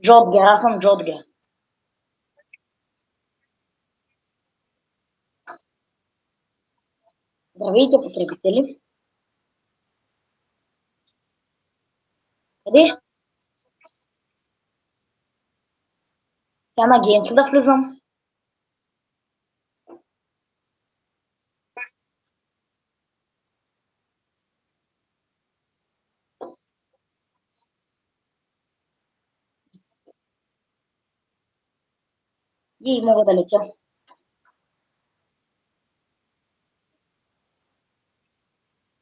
Джотгер, аз съм Джотгер. Здравейте, потребители. Къде? Тя на Геймс да влизам. И мога да летя.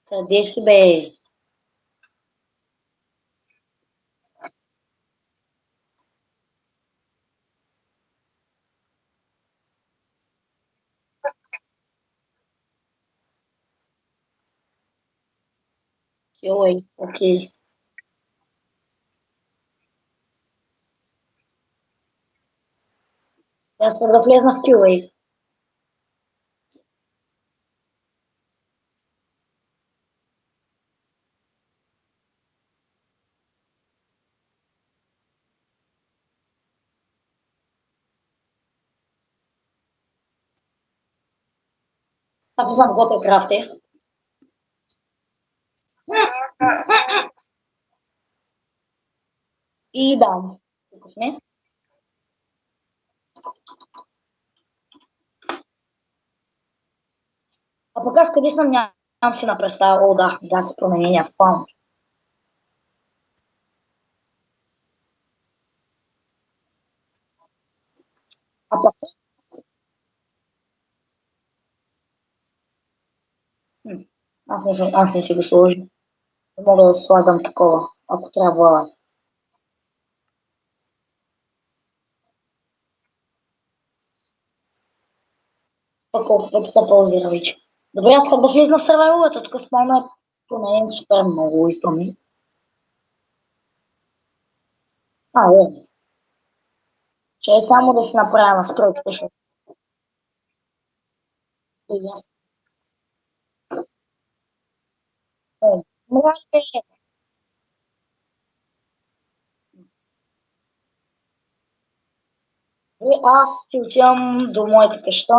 Къде си, бе? Йой, окей. Аз исках да влезна в QA. Сега влизам в Готен Крафте. И да, тук сме. А пък аз къде съм, нямам си на представа. О, да се променения спаун. А пък м, аз не си го сложи. Не мога да слагам такова, ако трябва. Пък колко пъти се паузира вече. Добре, аз как да влизна в сервайвовете, тук спомня променен супер много и то ми. Е, че е само да си направя настройките, защото и аз. Мрак е. Аз си отивам до моята къща.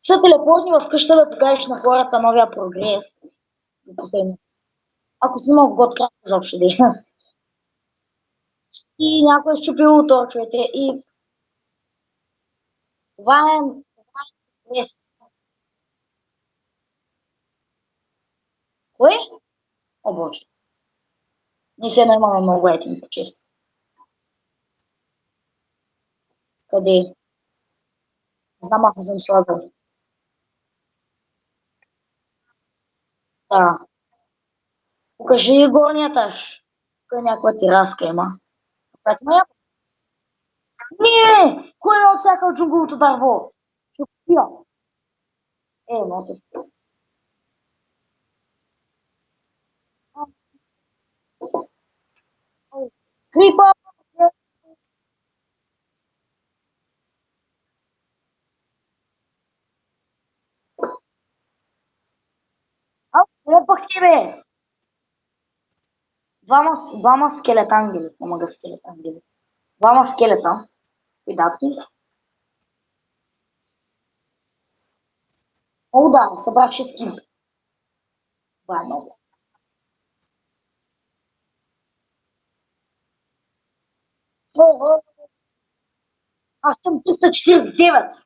Се телепортни в къща да покажеш на хората новия прогрес. Последно. Ако си имал в Godcraft изобщо да има. И някой е щупил торчовете. И това е прогрес. Кое? О, боже. Ние се имаме много етим по често. Къде? Знам, аз не съм слагал. Да. Покажи горния етаж. Тук е някаква тераска има. Така че не! Кой е отсякал джунговото дърво? Шопия. Но Крипа! Къде пък ти, бе? Двама скелетангели. Помага скелетангели. Двама скелета. Видатки. О, да, събрах 6 кил. Това е много. О, аз съм 349.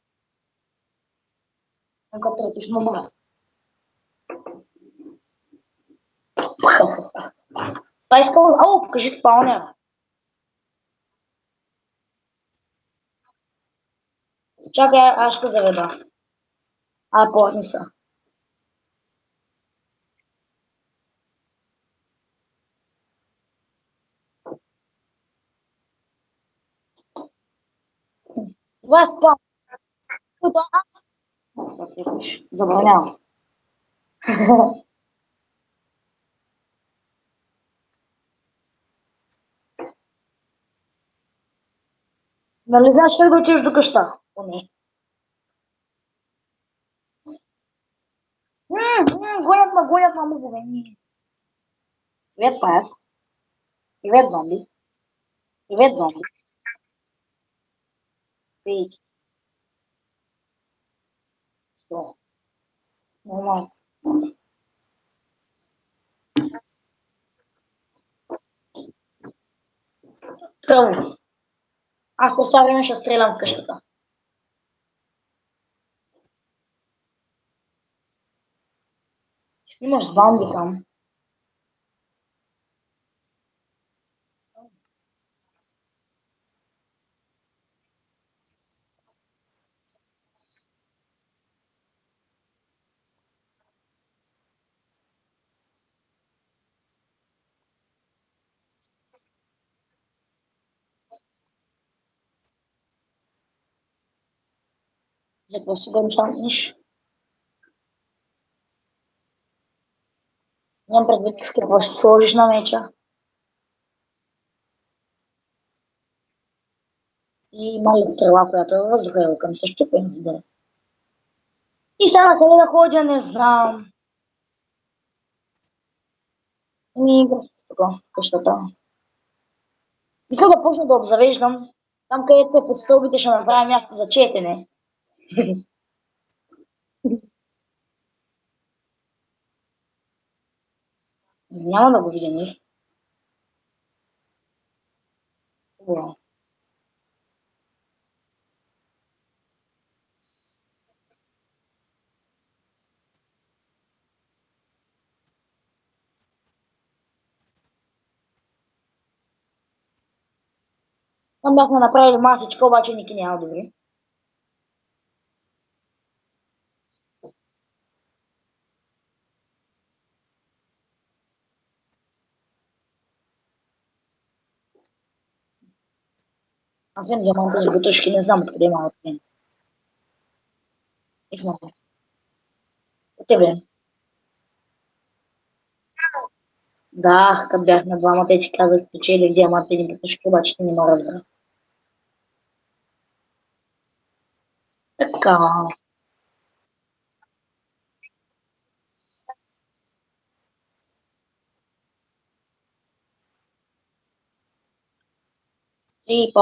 Нека третиш мобра. Това искам. Покажи спаунера. Чакай, аз ще заведа. Плотни са. Това е спаун. Който аз. Забранявам. Нали знаеш как да отидеш до къща? О, не. Гонят ма мугове. Привет, паяк. Привет, зомби. Привет, зомби. Пить. Все. Нормально. Първо, аз по това време ще стрелям в къщата. Имаш бандикам. За какво ще го enchantнеш? Имам предвид с какво ще сложиш на меча. И има ли стрела, която е във въздуха и лука ми се щупи, разбира се. И сега на къде да ходя, не знам. Ми игра с тук, къщата. Мисля да почна да обзавеждам. Там, където е под стълбите, ще направя място за четене. Няма да го видя нищо. Хубаво. Там бяхме направили масичка, обаче Ники няма добри. Аз имам диамантови бутушки, не знам откъде има от мен. И смисъл. От тебе. Да, като бяхме двама, те ти казах, спечелих диамантови бутушки, обаче ти не ме разбра. Така. И по...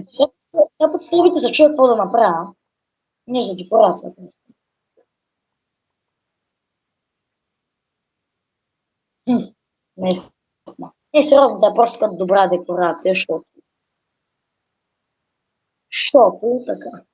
Сега под стрелбите се чуя какво да направя. Не за декорацията. Хм, не знам. Не, сериозно, да е просто като добра декорация, защото... Защото така.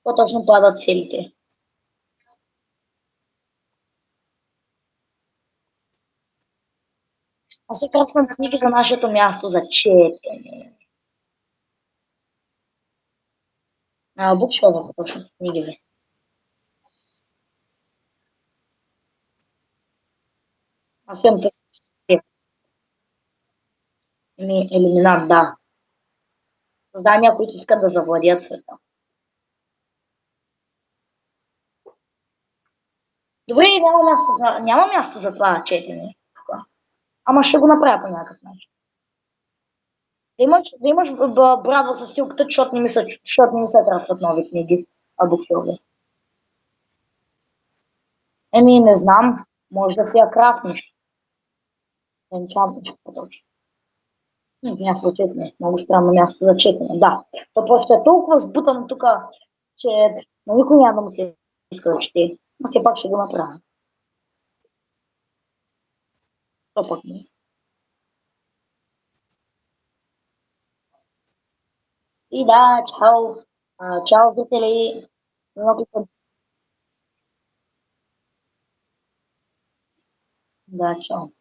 По-точно падат целите. Аз се кръскам книги за нашето място за четене. Букшова, точно, книги ви. Аз имам тъс. Елиминат, да. Създания, които искат да завладеят света. Добре, няма място за това четене. Ама ще го направя по някакъв начин. Да имаш брадва с силката, защото не ми се трафят нови книги. Букшови. Не знам. Може да си я крафнеш. Енчантнеш по-точно. Място за четене. Много странно място за четене. Да. То просто е толкова сбутано тук, че никой няма да му се иска да чете. Но все пак ще го направя. То пък не. И да, чао. Чао, зрители. Много да, чао.